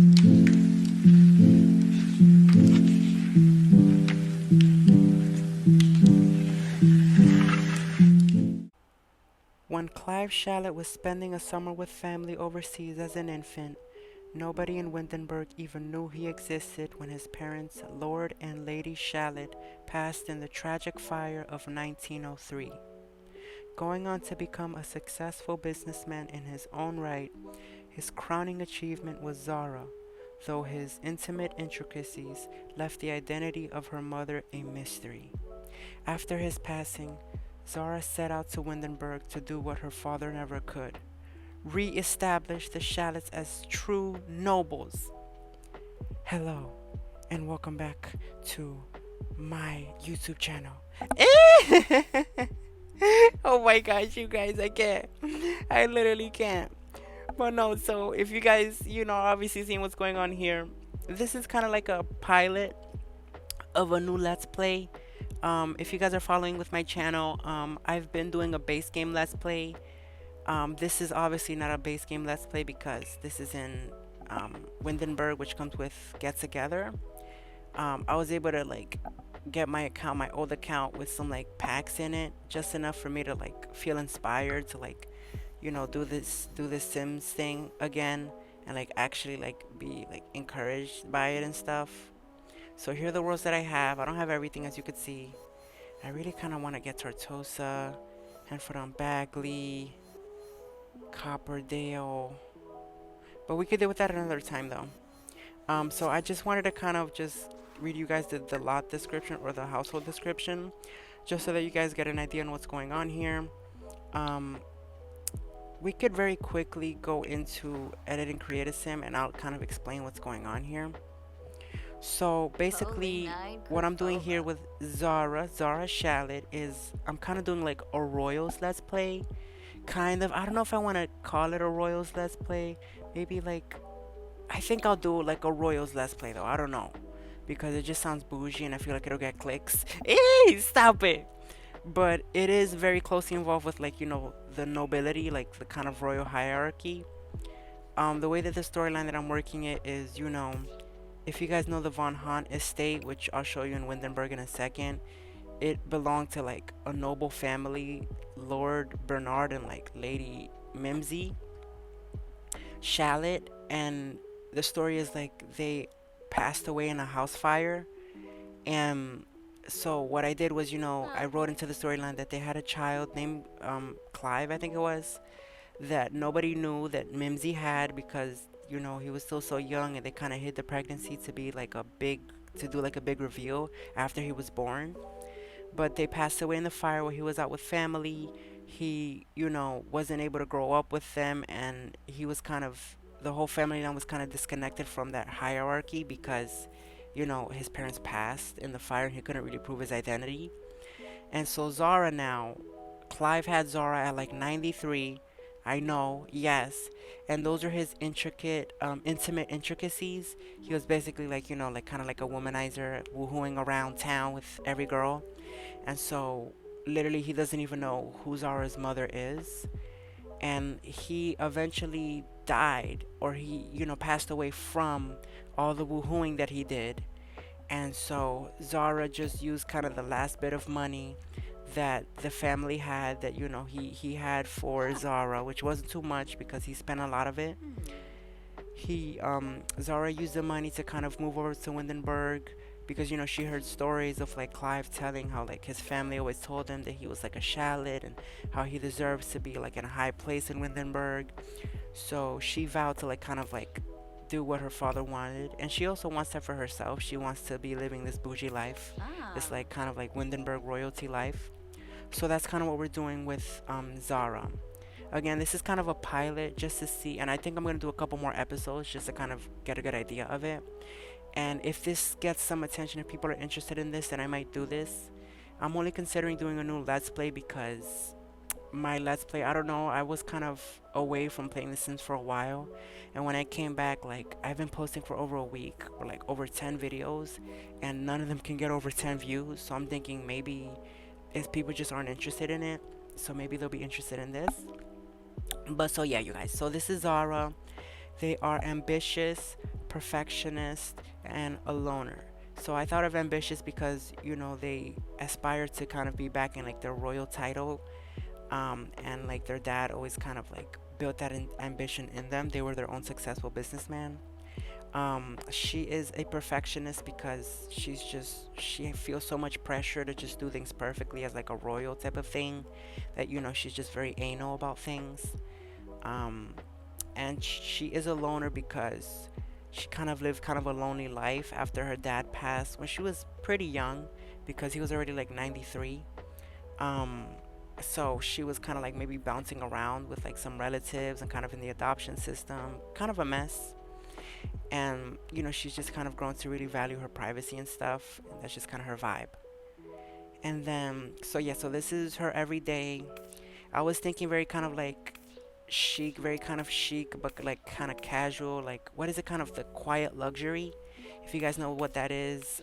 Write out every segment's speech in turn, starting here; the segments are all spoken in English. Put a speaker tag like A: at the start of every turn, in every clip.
A: When Clive Shallitt was spending a summer with family overseas as an infant, nobody in Windenburg even knew he existed when his parents, Lord and Lady Shallitt, passed in the tragic fire of 1903. Going on to become a successful businessman in his own right, his crowning achievement was Zara, though his intimate intricacies left the identity of her mother a mystery. After his passing, Zara set out to Windenburg to do what her father never could: re-establish the Shallits as true nobles. Hello, and welcome back to my YouTube channel. Oh my gosh, you guys, I can't. I literally can't. But no, so if you guys, obviously seeing what's going on here, this is kind of like a pilot of a new Let's Play. If you guys are following with my channel, I've been doing a base game Let's Play. This is obviously not a base game Let's Play because this is in Windenburg, which comes with Get Together. I was able to like get my account, my old account, with some like packs in it, just enough for me to like feel inspired to like, do this Sims thing again, and like actually like be like encouraged by it and stuff. So here are the worlds that I have. I don't have everything, as you could see. I really kind of want to get Tortosa, 𝓢𝓸𝓬𝓲𝓪𝓵𝓼, Copperdale, but we could deal with that another time though. So I just wanted to kind of just read you guys the lot description or the household description, just so that you guys get an idea on what's going on here. We could very quickly go into edit and create a sim, and I'll kind of explain what's going on here. So basically what I'm doing here with Zara Shallitt is I'm kind of doing like a Royals Let's Play. Kind of, I don't know if I want to call it a Royals Let's Play. Maybe like, I think I'll do like a Royals Let's Play though. I don't know, because it just sounds bougie and I feel like it'll get clicks. Hey, stop it. But it is very closely involved with like, the nobility, like the kind of royal hierarchy. The way that the storyline that I'm working it is, if you guys know the Von Hahn estate, which I'll show you in Windenburg in a second, it belonged to like a noble family, Lord Bernard and like Lady Mimsy Shallitt, and the story is like they passed away in a house fire. And so what I did was, I wrote into the storyline that they had a child named Clive, I think it was, that nobody knew that Mimsy had, because he was still so young, and they kind of hid the pregnancy to be like to do like a big reveal after he was born. But they passed away in the fire while he was out with family. He wasn't able to grow up with them, and he was kind of, the whole family now was kind of disconnected from that hierarchy because his parents passed in the fire and he couldn't really prove his identity. And so Zara now, Clive had Zara at like 93. I know, yes. And those are his intimate intricacies. He was basically like, like kind of like a womanizer, woohooing around town with every girl. And so literally he doesn't even know who Zara's mother is. And he eventually died, or he, passed away from all the woohooing that he did. And so Zara just used kind of the last bit of money that the family had, that he had for Zara, which wasn't too much because he spent a lot of it. He Zara used the money to kind of move over to Windenburg because she heard stories of like Clive telling how like his family always told him that he was like a Shallitt and how he deserves to be like in a high place in Windenburg. So she vowed to like kind of like do what her father wanted, and she also wants that for herself. She wants to be living this bougie life, this like kind of like Windenburg royalty life. So that's kind of what we're doing with Zara. Again, this is kind of a pilot just to see, and I think I'm going to do a couple more episodes just to kind of get a good idea of it. And if this gets some attention, if people are interested in this, then I might do this. I'm only considering doing a new Let's Play because my Let's Play, I don't know, I was kind of away from playing The Sims for a while, and when I came back, like, I've been posting for over a week, or like over 10 videos, and none of them can get over 10 views. So I'm thinking maybe if people just aren't interested in it, so maybe they'll be interested in this. But so yeah, you guys, so this is Zara. They are ambitious, perfectionist, and a loner. So I thought of ambitious because they aspire to kind of be back in like their royal title, and like their dad always kind of like built that ambition in them. They were their own successful businessman. She is a perfectionist because she feels so much pressure to just do things perfectly as like a royal type of thing, that she's just very anal about things. Um, and she is a loner because she kind of lived kind of a lonely life after her dad passed when she was pretty young, because he was already like 93. Um, so she was kind of like maybe bouncing around with like some relatives and kind of in the adoption system, kind of a mess. And she's just kind of grown to really value her privacy and stuff, and that's just kind of her vibe. And then, so yeah, so this is her everyday. I was thinking very kind of like chic, very kind of chic, but like kind of casual. Like, what is it? Kind of the quiet luxury. If you guys know what that is,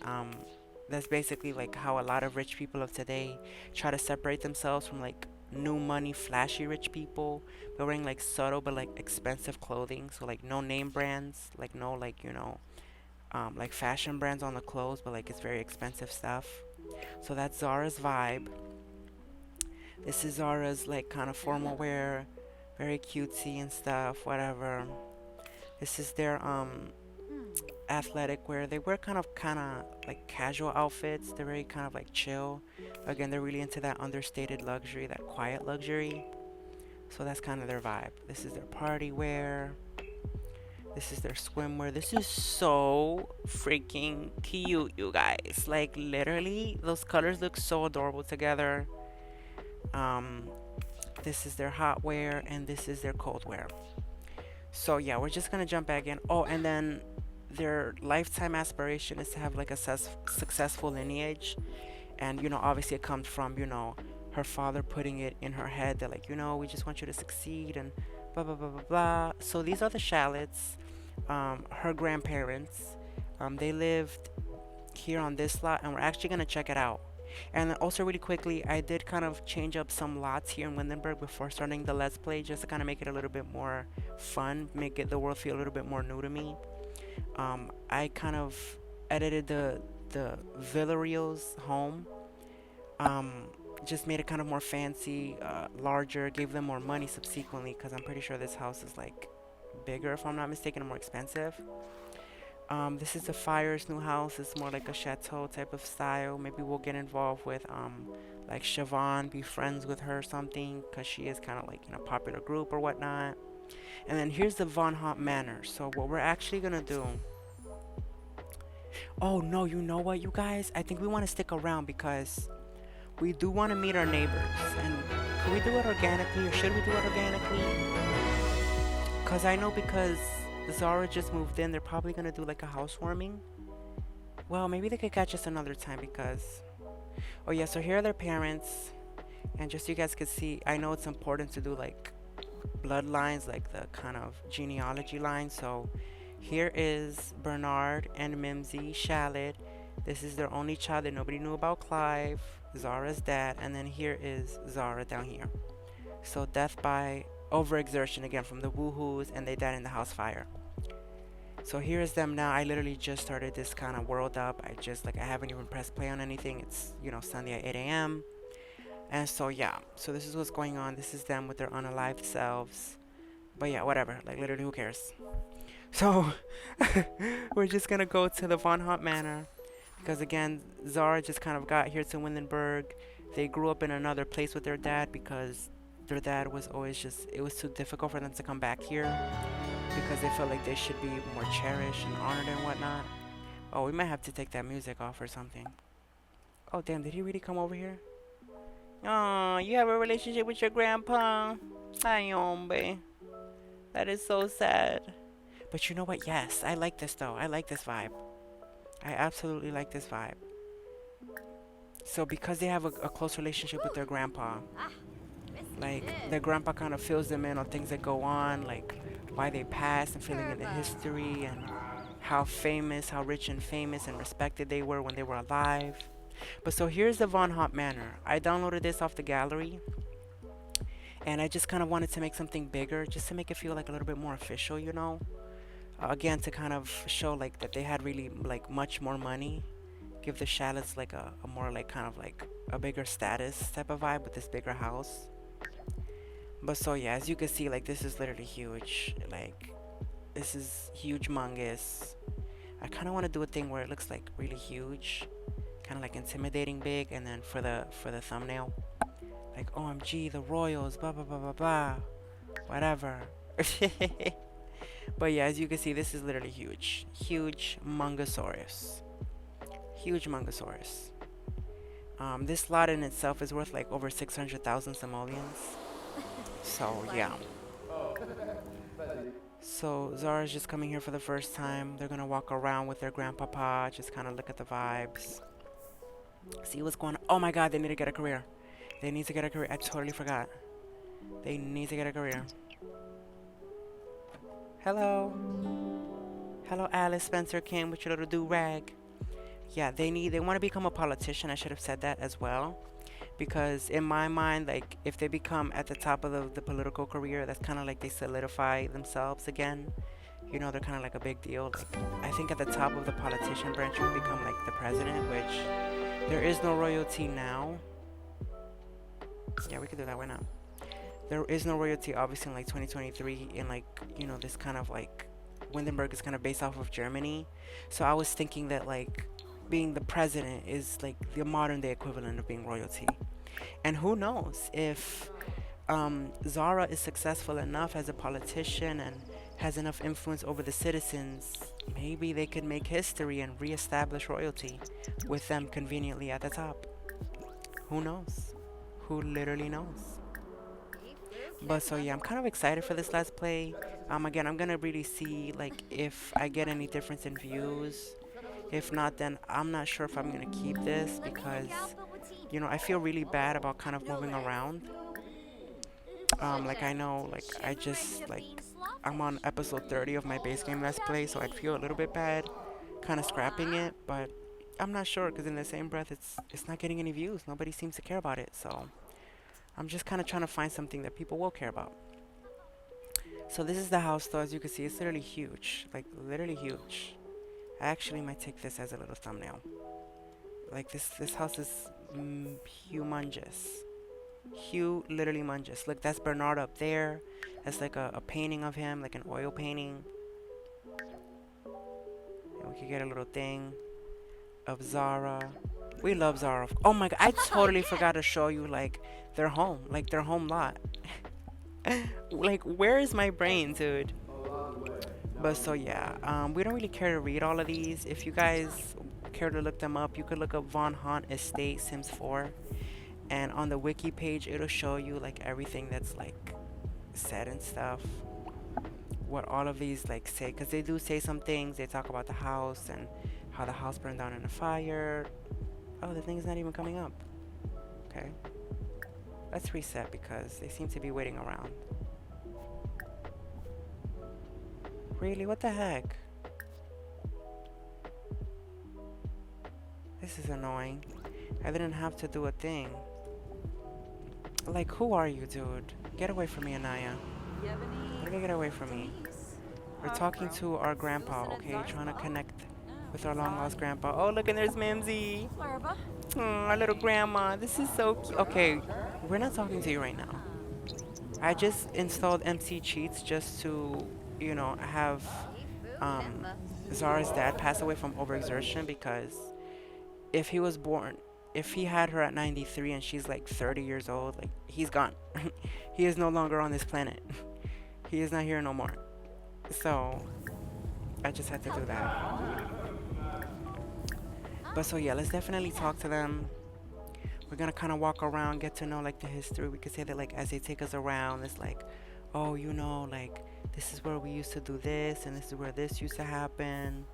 A: that's basically like how a lot of rich people of today try to separate themselves from like new money, flashy rich people, but wearing like subtle but like expensive clothing. So like no name brands, like no like like fashion brands on the clothes, but like it's very expensive stuff. So that's Zara's vibe. This is Zara's like kind of formal wear, very cutesy and stuff, whatever. This is their athletic wear. They wear kind of like casual outfits. They're very kind of like chill. Again, they're really into that understated luxury, that quiet luxury. So that's kind of their vibe. This is their party wear. This is their swimwear. This is so freaking cute, you guys. Like literally, those colors look so adorable together. Um, this is their hot wear, and this is their cold wear. So yeah, we're just gonna jump back in. Oh, and then their lifetime aspiration is to have like a successful lineage, and obviously it comes from her father putting it in her head that like we just want you to succeed and blah blah blah blah blah. So these are the Shallots, her grandparents. They lived here on this lot, and we're actually gonna check it out. And then also really quickly, I did kind of change up some lots here in Windenburg before starting the Let's Play, just to kind of make it a little bit more fun, make it the world feel a little bit more new to me. I kind of edited the Villarreal's home. Um, just made it kind of more fancy, larger, gave them more money subsequently, because I'm pretty sure this house is like bigger, if I'm not mistaken, and more expensive. This is the Fire's new house. It's more like a chateau type of style. Maybe we'll get involved with like Siobhan, be friends with her or something, because she is kind of like in a popular group or whatnot. And then here's the Von Haupt Manor. So what we're actually gonna do. Oh no, you know what, you guys? I think we want to stick around because we do want to meet our neighbors. And can we do it organically, or should we do it organically? Because I know because Zara just moved in, they're probably gonna do like a housewarming. Well, maybe they could catch us another time because. Oh yeah, so here are their parents, and just so you guys could see, I know it's important to do like bloodlines, like the kind of genealogy line. So here is Bernard and Mimsy Shallot. This is their only child that nobody knew about, Clive, Zara's dad, and then here is Zara down here. So death by overexertion again from the woohoos, and they died in the house fire. So here's them now. I literally just started this kind of world up. I haven't even pressed play on anything. It's Sunday at 8 a.m. And so yeah, so this is what's going on. This is them with their unalived selves. But yeah, whatever. Like literally, who cares? So we're just gonna go to the Von Haupt Manor because again, Zara just kind of got here to Windenburg. They grew up in another place with their dad because their dad was always just, it was too difficult for them to come back here because they felt like they should be more cherished and honored and whatnot. Oh, we might have to take that music off or something. Oh damn, did he really come over here? Oh, you have a relationship with your grandpa? Ay, hombre. That is so sad. But you know what? Yes, I like this though. I like this vibe. I absolutely like this vibe. So because they have a close relationship with their grandpa, like their grandpa kind of fills them in on things that go on, like why they passed and filling in the history and how famous, how rich and famous and respected they were when they were alive. But so here's the Von Haupt Manor. I downloaded this off the gallery, and I just kind of wanted to make something bigger just to make it feel like a little bit more official. again, to kind of show like that they had really like much more money, give the Shallots like a more like kind of like a bigger status type of vibe with this bigger house. But so yeah, as you can see, like this is literally huge. Like this is huge, humongous. I kind of want to do a thing where it looks like really huge, kind of like intimidating big, and then for the thumbnail, like OMG, the Royals, blah blah blah blah blah, whatever. But yeah, as you can see, this is literally huge, huge Mongosaurus, huge Mongosaurus. This lot in itself is worth like over 600,000 simoleons. So yeah. So Zara's just coming here for the first time. They're gonna walk around with their grandpapa, just kind of look at the vibes, see what's going on. Oh my God, they need to get a career. They need to get a career. I totally forgot. They need to get a career. Hello. Hello, Alice Spencer King with your little do-rag. Yeah, they want to become a politician. I should have said that as well. Because in my mind, like, if they become at the top of the political career, that's kind of like they solidify themselves again. You know, they're kind of like a big deal. Like, I think at the top of the politician branch would become like the president, which there is no royalty now. Yeah, we could do that. Why not? There is no royalty, obviously, in like 2023. In like, you know, this kind of like Windenburg is kind of based off of Germany. So I was thinking that like being the president is like the modern day equivalent of being royalty. And who knows if Zara is successful enough as a politician and has enough influence over the citizens, maybe they could make history and reestablish royalty with them conveniently at the top. Who knows? Who literally knows? But so yeah, I'm kind of excited for this let's play. Again, I'm gonna really see like if I get any difference in views. If not, then I'm not sure if I'm gonna keep this because you know I feel really bad about kind of moving around. Like I know, like I just like I'm on episode 30 of my base game let's play, so I'd feel a little bit bad, kind of scrapping it. But I'm not sure because in the same breath, it's not getting any views. Nobody seems to care about it, so I'm just kind of trying to find something that people will care about. So this is the house, though. As you can see, it's literally huge, like literally huge. I actually might take this as a little thumbnail. Like this house is humongous. Literally humongous. Look, that's Bernard up there. That's like a painting of him, like an oil painting. And we could get a little thing of Zara. We love Zara. Oh my God, I totally forgot to show you like their home, like their home lot. Like, where is my brain, dude? But so yeah, we don't really care to read all of these. If you guys care to look them up, you could look up Von Haunt Estate Sims 4, and on the wiki page it'll show you like everything that's like said and stuff. What all of these like say, because they do say some things. They talk about the house and how the house burned down in a fire. Oh, the thing's not even coming up. Okay, let's reset because they seem to be waiting around. Really? What the heck? This is annoying. I didn't have to do a thing. Like, who are you, dude? Get away from me, Anaya. Get away from me. We're talking to our grandpa, okay? Trying to connect with our long lost grandpa. Oh, look, and there's Mimsy. Our little grandma. This is so cute. Okay, we're not talking to you right now. I just installed MC Cheats just to, you know, have Zara's dad pass away from overexertion because if he was born, if he had her at 93 and she's like 30 years old, like he's gone. He is no longer on this planet. He is not here no more. So I just had to do that. But so yeah, let's definitely talk to them. We're gonna kind of walk around, get to know like the history. We could say that like as they take us around, it's like, oh, you know, like this is where we used to do this and this is where this used to happen.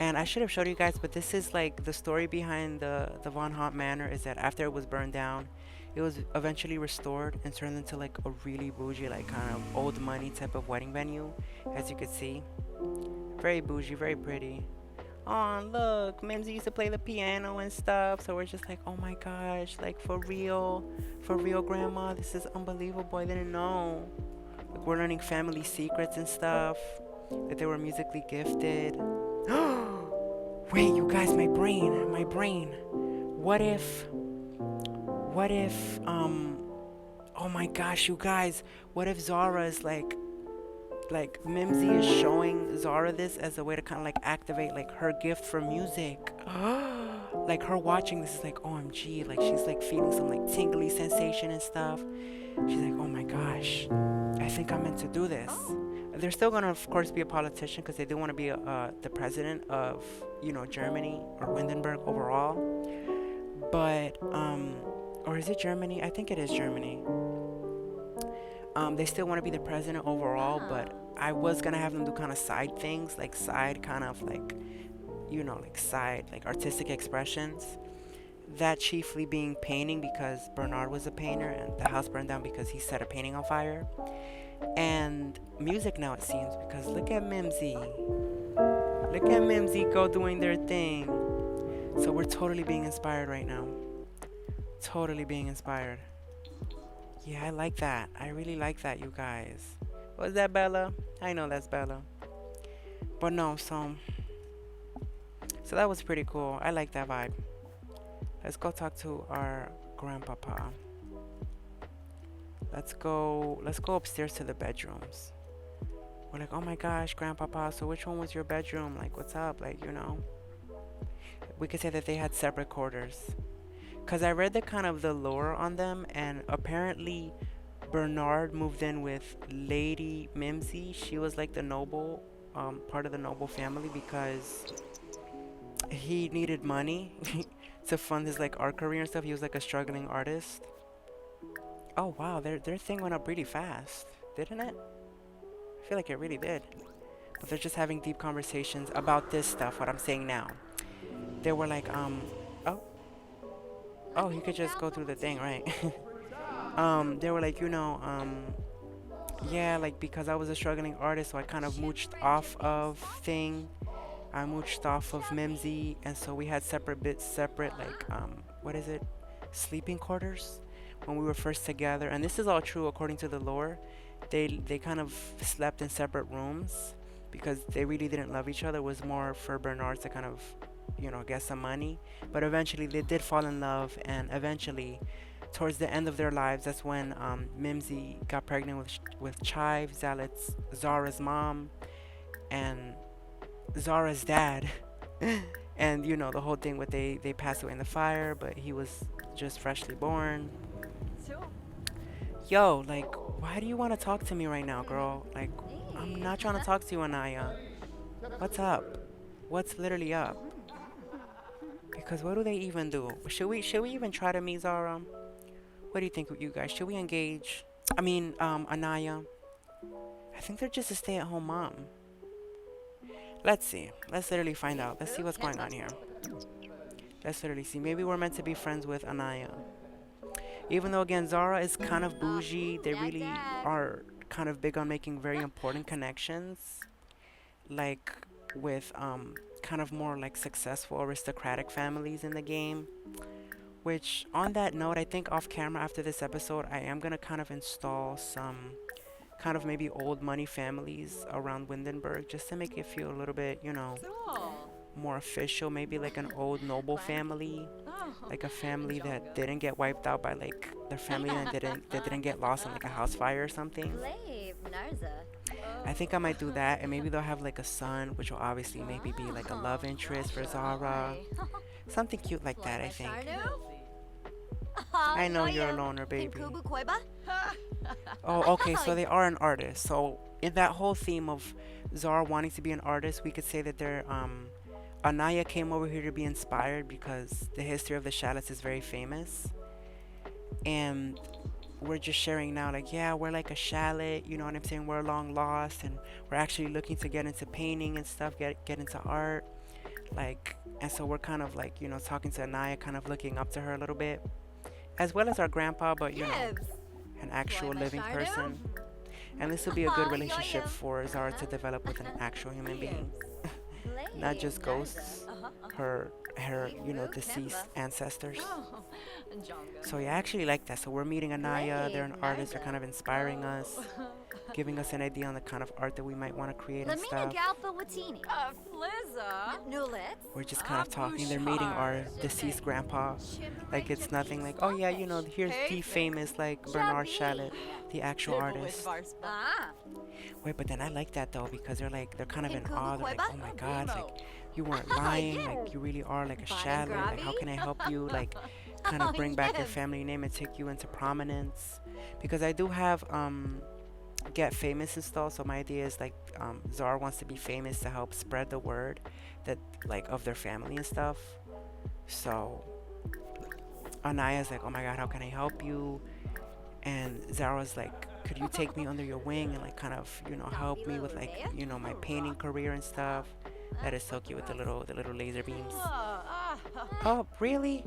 A: And I should have showed you guys, but this is like the story behind the Von Haunt Manor is that after it was burned down, it was eventually restored and turned into like a really bougie, like kind of old money type of wedding venue, as you could see. Very bougie, very pretty. Oh, look, Mimsy used to play the piano and stuff, so we're just like, oh my gosh, like for real, grandma, this is unbelievable. I didn't know. Like we're learning family secrets and stuff. that they were musically gifted. Wait, you guys, my brain. What if, what if, oh my gosh, you guys, what if Zara is like Mimsy is showing Zara this as a way to kind of like activate like her gift for music. Like her watching this is like OMG, like she's like feeling some like tingly sensation and stuff. She's like, oh my gosh, I think I'm meant to do this. They're still gonna, of course, be a politician because they do want to be the president of, Germany or Windenburg overall. But or is it Germany? I think it is Germany. They still want to be the president overall, but I was gonna have them do kind of side things, like side kind of like, like side like artistic expressions. That chiefly being painting because Bernard was a painter, and the house burned down because he set a painting on fire. And music now it seems because look at Mimsy, go doing their thing. So we're totally being inspired right now. Totally being inspired. Yeah, I like that. I really like that, you guys. Was that Bella? I know that's Bella. But no, so that was pretty cool. I like that vibe. Let's go talk to our grandpapa. Let's go upstairs to the bedrooms. We're like, oh my gosh, grandpapa, so which one was your bedroom? Like, what's up? Like, we could say that they had separate quarters. Because I read the kind of the lore on them, and apparently Bernard moved in with Lady Mimsy. She was like the noble, part of the noble family because he needed money to fund his like art career and stuff. He was like a struggling artist. Oh wow, their thing went up really fast, didn't it? I feel like it really did. But they're just having deep conversations about this stuff, what I'm saying now. They were like, oh, he could just go through the thing, right? They were like, yeah, like because I was a struggling artist, so I kind of mooched off of thing. I mooched off of Mimsy, and so we had separate like what is it? Sleeping quarters when we were first together. And this is all true according to the lore. They kind of slept in separate rooms because they really didn't love each other. It was more for Bernard to kind of, get some money. But eventually they did fall in love, and eventually towards the end of their lives, that's when Mimsy got pregnant with Chive, Zara's mom, and Zara's dad. And the whole thing with they passed away in the fire, but he was just freshly born. Yo, like, why do you want to talk to me right now, girl? Like, I'm not trying to talk to you, Anaya. What's up? What's literally up? Because what do they even do? Should we even try to meet Zara? What do you think, you guys? Should we engage? I mean, Anaya. I think they're just a stay-at-home mom. Let's see. Let's literally find out. Let's see what's going on here. Let's literally see. Maybe we're meant to be friends with Anaya. Even though, again, Zara is kind of bougie, they really are kind of big on making very important connections. Like with kind of more like successful aristocratic families in the game. Which, on that note, I think off camera after this episode, I am going to kind of install some kind of maybe old money families around Windenburg just to make it feel a little bit, more official. Maybe like an old noble family, like a family that didn't get wiped out by like their family and that didn't get lost in like a house fire or something. I think I might do that, and maybe they'll have like a son, which will obviously maybe be like a love interest for Zara. Something cute like that, I think. I know you're a loner, baby. Oh, okay, so they are an artist. So in that whole theme of Zara wanting to be an artist, we could say that they're Anaya came over here to be inspired because the history of the shallots is very famous. And we're just sharing now, like, yeah, we're like a shallot, you know what I'm saying? We're long lost, and we're actually looking to get into painting and stuff, get into art. Like, and so we're kind of like, talking to Anaya, kind of looking up to her a little bit, as well as our grandpa, but an actual living person. And this will be a good relationship for Zara to develop with an actual human being, not just ghosts, her deceased ancestors. So yeah, I actually like that. So we're meeting Anaya, they're an artist, they're kind of inspiring us. giving us an idea on the kind of art that we might want to create and
B: Lamina
A: stuff.
B: Galpa Watini.
C: Flizza.
B: Nulets.
A: We're just kind of talking. They're meeting our deceased grandpa. Like it's nothing like, oh yeah, here's the famous like Bernard Chalet, the actual artist.
B: Ah.
A: Wait, but then I like that though because they're kind of in awe. They're like,
B: Hinkuku
A: oh my God, like you weren't
B: Oh,
A: lying.
B: yeah.
A: Like you really are like a
B: Bottom
A: chalet. Like how
B: grabby.
A: can I help you? Like kind of
B: Oh,
A: bring back your
B: yes.
A: family name and take you into prominence. Because I do have get famous installed. So my idea is like Zara wants to be famous to help spread the word that like of their family and stuff. So Anaya's like, oh my God, how can I help you? And Zara's like, could you take me under your wing and like kind of help me with like my painting career and stuff. That is so cute with the little laser beams. Oh really?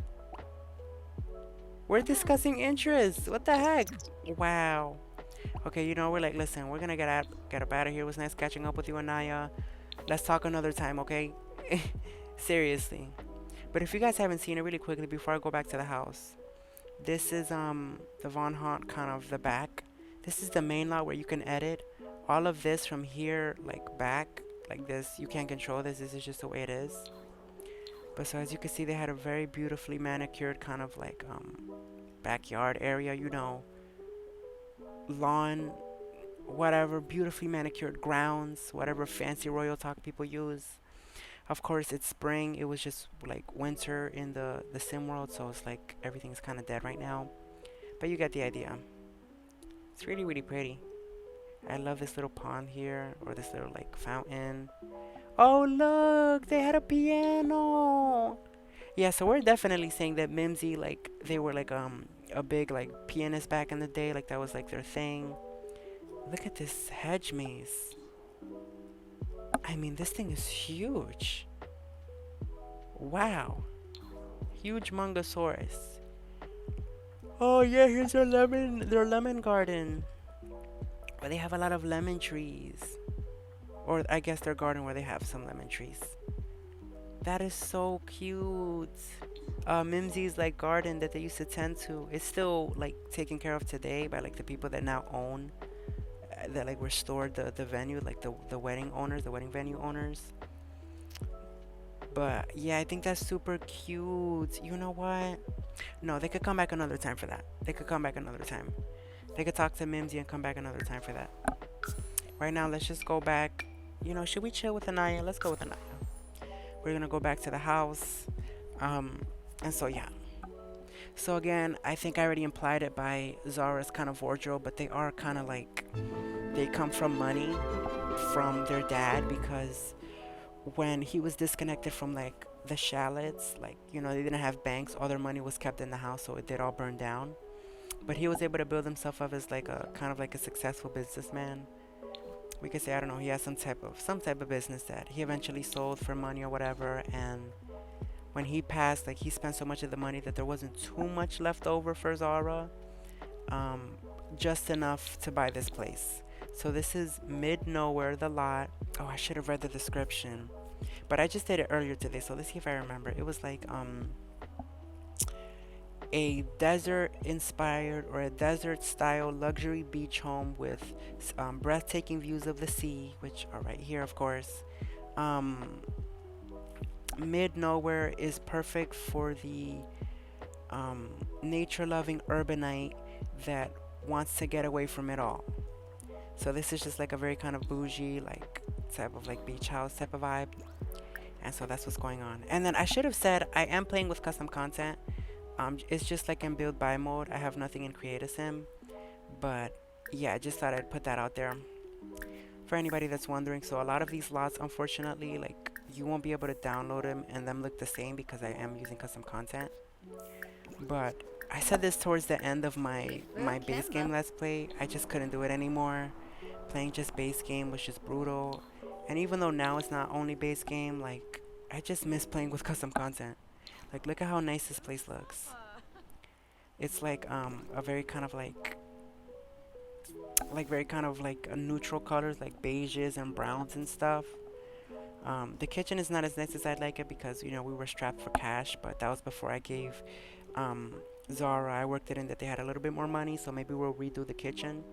A: We're discussing interests. What the heck? Wow. Okay, we're like, listen, we're gonna get up out of here. It was nice catching up with you, Anaya. Let's talk another time, okay? Seriously. But if you guys haven't seen it really quickly before I go back to the house, this is the Von Haunt kind of the back. This is the main lot where you can edit. All of this from here like back like this, you can't control this. This is just the way it is. But so as you can see, they had a very beautifully manicured kind of like backyard area, lawn, whatever, beautifully manicured grounds, whatever fancy royal talk people use. Of course, it's spring. It was just like winter in the sim world, so it's like everything's kind of dead right now. But you get the idea. It's really, really pretty. I love this little pond here, or this little like fountain. Oh look, they had a piano. Yeah, so we're definitely saying that Mimsy, like they were like a big like pianist back in the day, like that was like their thing. Look at this hedge maze. I mean, this thing is huge. Wow. Huge Mongosaurus. Oh yeah, here's their lemon garden. Where they have a lot of lemon trees. Or I guess their garden where they have some lemon trees. That is so cute. Mimsy's like garden that they used to tend to. It's still like taken care of today by like the people that now own that like restored the venue, like the wedding owners, the wedding venue owners. But yeah, I think that's super cute. You know what? No, they could come back another time for that. They could come back another time. They could talk to Mimsy and come back another time for that. Right now, let's just go back. Should we chill with Anaya? Let's go with Anaya. We're gonna go back to the house. And so yeah. So again, I think I already implied it by Zara's kind of wardrobe, but they are kind of like they come from money from their dad because when he was disconnected from like the chalets, like they didn't have banks, all their money was kept in the house, so it did all burn down. But he was able to build himself up as like a kind of like a successful businessman. We could say, I don't know, he has some type of business that he eventually sold for money or whatever. And when he passed, like he spent so much of the money that there wasn't too much left over for Zara, just enough to buy this place. So this is mid nowhere, the lot. Oh, I should have read the description, but I just did it earlier today. So let's see if I remember. It was like a desert inspired or a desert style luxury beach home with breathtaking views of the sea, which are right here, of course. Mid nowhere is perfect for the nature loving urbanite that wants to get away from it all. So this is just like a very kind of bougie, like type of like beach house type of vibe. And so that's what's going on. And then I should have said I am playing with custom content. It's just like in build buy mode. I have nothing in create a sim. But yeah, I just thought I'd put that out there for anybody that's wondering. So a lot of these lots, unfortunately, like you won't be able to download them and them look the same because I am using custom content. But I said this towards the end of my base game let's play. I just couldn't do it anymore. Playing just base game was just brutal. And even though now it's not only base game, like I just miss playing with custom content. Like look at how nice this place looks. It's like a very kind of like very kind of like a neutral colors like beiges and browns and stuff. The kitchen is not as nice as I'd like it because we were strapped for cash, but that was before I gave Zara. I worked it in that they had a little bit more money, so maybe we'll redo the kitchen.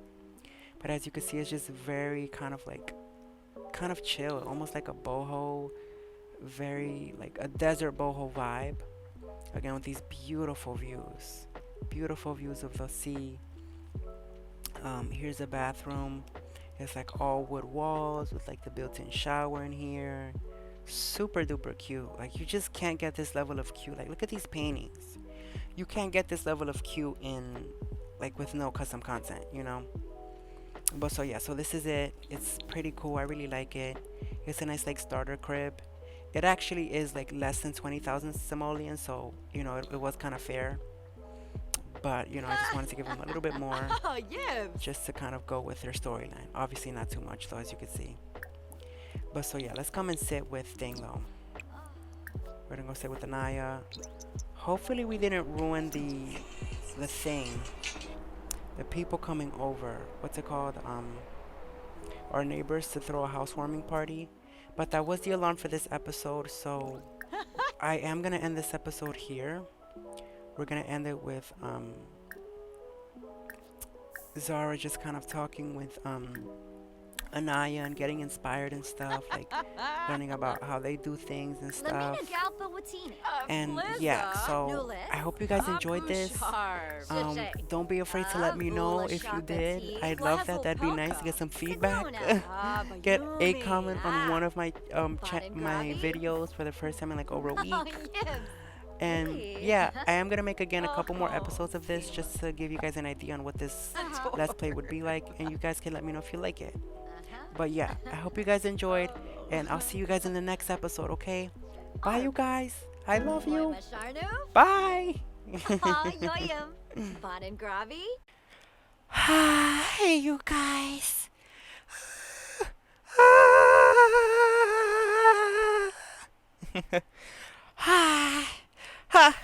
A: But as you can see, it's just very kind of like kind of chill, almost like a boho, very like a desert boho vibe. Again, with these beautiful views of the sea. Here's a bathroom. It's like all wood walls with like the built-in shower in here. Super duper cute. Like you just can't get this level of cute. Like look at these paintings. You can't get this level of cute in like with no custom content, you know? But so yeah, so this is it. It's pretty cool. I really like it. It's a nice like starter crib. It actually is like less than 20,000 simoleons, so you know it was kind of fair. But you know, I just wanted to give them a little bit more,
B: Oh, yeah.
A: just to kind of go with their storyline. Obviously, not too much though, as you can see. But so yeah, let's come and sit with thing though. We're gonna go sit with Anaya. Hopefully, we didn't ruin the thing. The people coming over. What's it called? Our neighbors to throw a housewarming party. But that was the alarm for this episode, so I am gonna end this episode here. We're gonna end it with Zara just kind of talking with Anaya and getting inspired and stuff, like learning about how they do things and stuff. And yeah, so I hope you guys enjoyed this. Don't be afraid to let me know if you did. I'd love that. That'd be nice to get some feedback. Get a comment on one of my my videos for the first time in like over a week. And yeah, I am gonna make again a couple more episodes of this just to give you guys an idea on what this let's play would be like, and you guys can let me know if you like it. But yeah, I hope you guys enjoyed, and I'll see you guys in the next episode, okay? Bye, you guys. I love you. Bye. Hey, you guys. Hi. Ha.